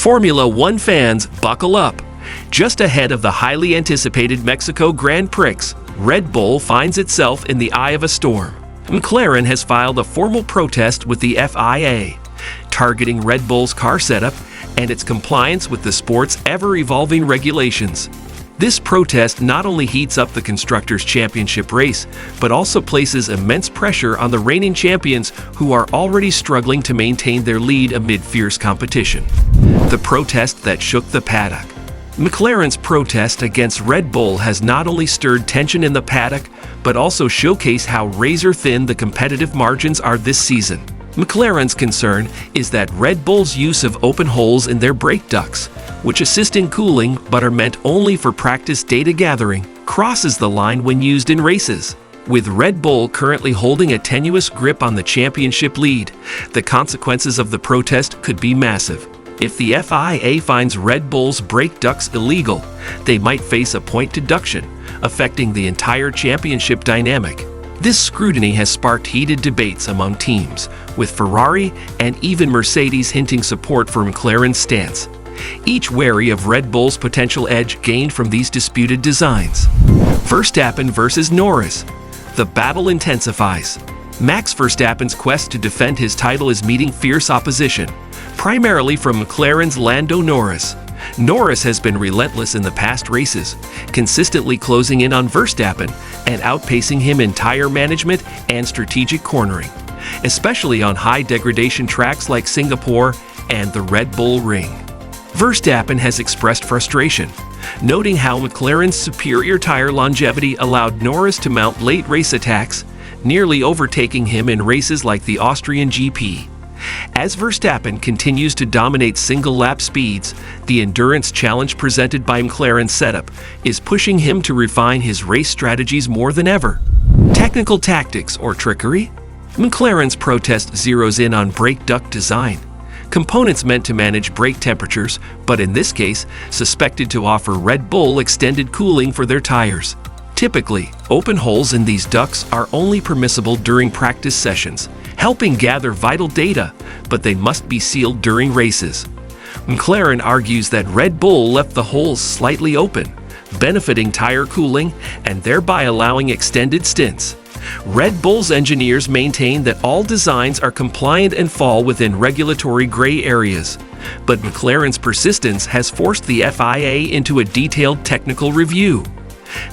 Formula One fans, buckle up. Just ahead of the highly anticipated Mexico Grand Prix, Red Bull finds itself in the eye of a storm. McLaren has filed a formal protest with the FIA, targeting Red Bull's car setup and its compliance with the sport's ever-evolving regulations. This protest not only heats up the Constructors Championship race, but also places immense pressure on the reigning champions who are already struggling to maintain their lead amid fierce competition. The protest that shook the paddock. McLaren's protest against Red Bull has not only stirred tension in the paddock, but also showcased how razor-thin the competitive margins are this season. McLaren's concern is that Red Bull's use of open holes in their brake ducts, which assist in cooling but are meant only for practice data gathering, crosses the line when used in races. With Red Bull currently holding a tenuous grip on the championship lead, the consequences of the protest could be massive. If the FIA finds Red Bull's brake ducts illegal, they might face a point deduction, affecting the entire championship dynamic. This scrutiny has sparked heated debates among teams, with Ferrari and even Mercedes hinting support for McLaren's stance, each wary of Red Bull's potential edge gained from these disputed designs. Verstappen versus Norris. The battle intensifies. Max Verstappen's quest to defend his title is meeting fierce opposition, primarily from McLaren's Lando Norris. Norris has been relentless in the past races, consistently closing in on Verstappen and outpacing him in tire management and strategic cornering, especially on high-degradation tracks like Singapore and the Red Bull Ring. Verstappen has expressed frustration, noting how McLaren's superior tire longevity allowed Norris to mount late race attacks, nearly overtaking him in races like the Austrian GP. As Verstappen continues to dominate single-lap speeds, the endurance challenge presented by McLaren's setup is pushing him to refine his race strategies more than ever. Technical tactics or trickery? McLaren's protest zeroes in on brake duct design, components meant to manage brake temperatures, but in this case, suspected to offer Red Bull extended cooling for their tires. Typically, open holes in these ducts are only permissible during practice sessions, helping gather vital data, but they must be sealed during races. McLaren argues that Red Bull left the holes slightly open, benefiting tire cooling and thereby allowing extended stints. Red Bull's engineers maintain that all designs are compliant and fall within regulatory gray areas, but McLaren's persistence has forced the FIA into a detailed technical review.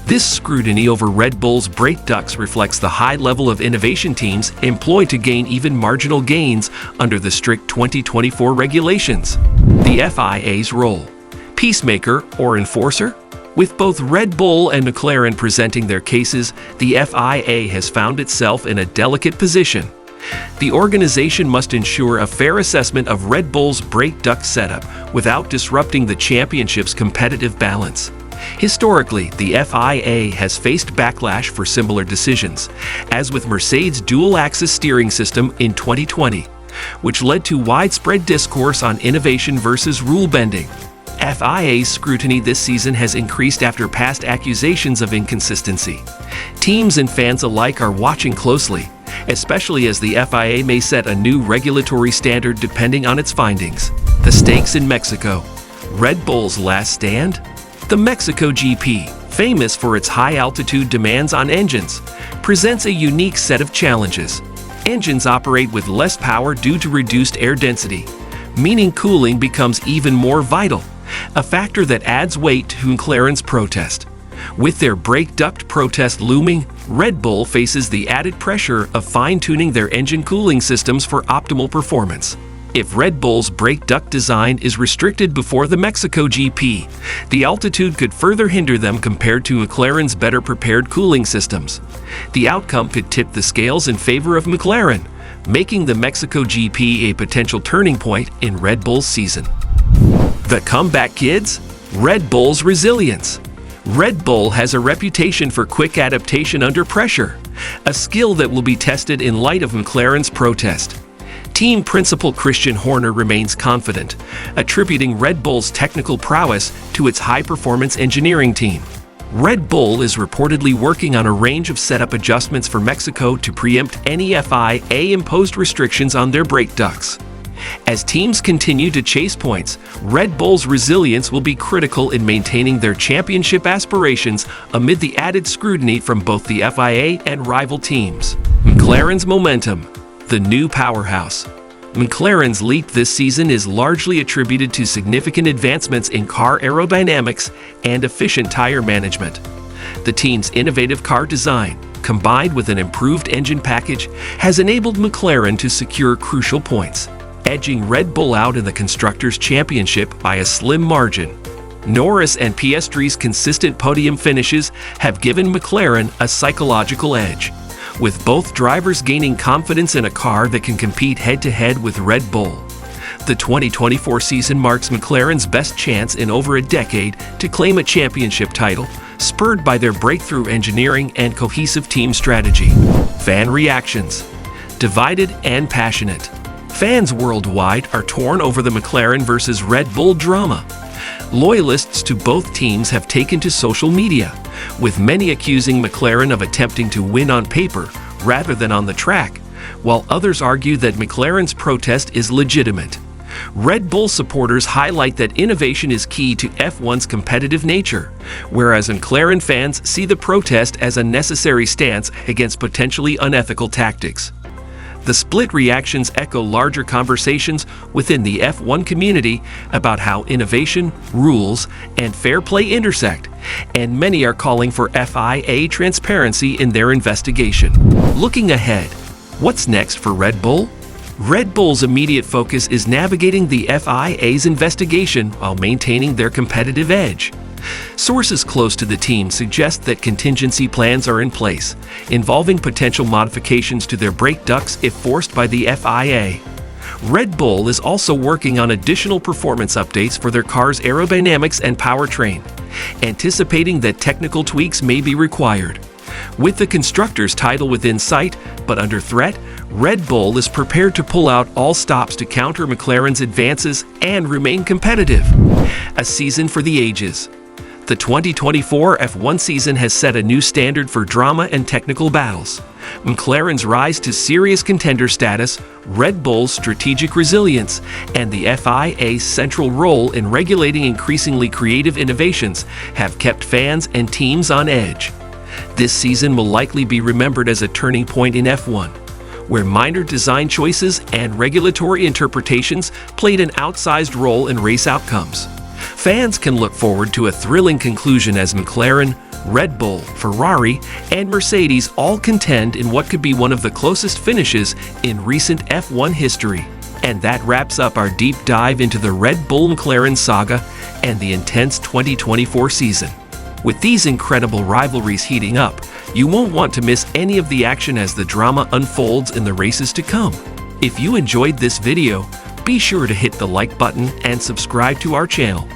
This scrutiny over Red Bull's brake ducts reflects the high level of innovation teams employed to gain even marginal gains under the strict 2024 regulations. The FIA's role: peacemaker or enforcer? With both Red Bull and McLaren presenting their cases, the FIA has found itself in a delicate position. The organization must ensure a fair assessment of Red Bull's brake duct setup without disrupting the championship's competitive balance. Historically, the FIA has faced backlash for similar decisions, as with Mercedes' dual-axis steering system in 2020, which led to widespread discourse on innovation versus rule-bending. FIA's scrutiny this season has increased after past accusations of inconsistency. Teams and fans alike are watching closely, especially as the FIA may set a new regulatory standard depending on its findings. The stakes in Mexico. Red Bull's last stand? The Mexico GP, famous for its high-altitude demands on engines, presents a unique set of challenges. Engines operate with less power due to reduced air density, meaning cooling becomes even more vital, a factor that adds weight to McLaren's protest. With their brake duct protest looming, Red Bull faces the added pressure of fine-tuning their engine cooling systems for optimal performance. If Red Bull's brake duct design is restricted before the Mexico GP, the altitude could further hinder them compared to McLaren's better-prepared cooling systems. The outcome could tip the scales in favor of McLaren, making the Mexico GP a potential turning point in Red Bull's season. The comeback kids? Red Bull's resilience. Red Bull has a reputation for quick adaptation under pressure, a skill that will be tested in light of McLaren's protest. Team principal Christian Horner remains confident, attributing Red Bull's technical prowess to its high-performance engineering team. Red Bull is reportedly working on a range of setup adjustments for Mexico to preempt any FIA-imposed restrictions on their brake ducts. As teams continue to chase points, Red Bull's resilience will be critical in maintaining their championship aspirations amid the added scrutiny from both the FIA and rival teams. McLaren's momentum, the new powerhouse. McLaren's leap this season is largely attributed to significant advancements in car aerodynamics and efficient tire management. The team's innovative car design, combined with an improved engine package, has enabled McLaren to secure crucial points, edging Red Bull out in the Constructors Championship by a slim margin. Norris and Piastri's consistent podium finishes have given McLaren a psychological edge, with both drivers gaining confidence in a car that can compete head-to-head with Red Bull. The 2024 season marks McLaren's best chance in over a decade to claim a championship title, spurred by their breakthrough engineering and cohesive team strategy. Fan reactions: divided and passionate. Fans worldwide are torn over the McLaren versus Red Bull drama. Loyalists to both teams have taken to social media, with many accusing McLaren of attempting to win on paper rather than on the track, while others argue that McLaren's protest is legitimate. Red Bull supporters highlight that innovation is key to F1's competitive nature, whereas McLaren fans see the protest as a necessary stance against potentially unethical tactics. The split reactions echo larger conversations within the F1 community about how innovation, rules, and fair play intersect, and many are calling for FIA transparency in their investigation. Looking ahead, what's next for Red Bull? Red Bull's immediate focus is navigating the FIA's investigation while maintaining their competitive edge. Sources close to the team suggest that contingency plans are in place, involving potential modifications to their brake ducts if forced by the FIA. Red Bull is also working on additional performance updates for their car's aerodynamics and powertrain, anticipating that technical tweaks may be required. With the Constructors' title within sight, but under threat, Red Bull is prepared to pull out all stops to counter McLaren's advances and remain competitive. A season for the ages. The 2024 F1 season has set a new standard for drama and technical battles. McLaren's rise to serious contender status, Red Bull's strategic resilience, and the FIA's central role in regulating increasingly creative innovations have kept fans and teams on edge. This season will likely be remembered as a turning point in F1, where minor design choices and regulatory interpretations played an outsized role in race outcomes. Fans can look forward to a thrilling conclusion as McLaren, Red Bull, Ferrari, and Mercedes all contend in what could be one of the closest finishes in recent F1 history. And that wraps up our deep dive into the Red Bull-McLaren saga and the intense 2024 season. With these incredible rivalries heating up, you won't want to miss any of the action as the drama unfolds in the races to come. If you enjoyed this video, be sure to hit the like button and subscribe to our channel.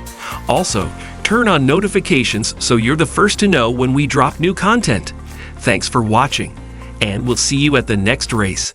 Also, turn on notifications so you're the first to know when we drop new content. Thanks for watching, and we'll see you at the next race.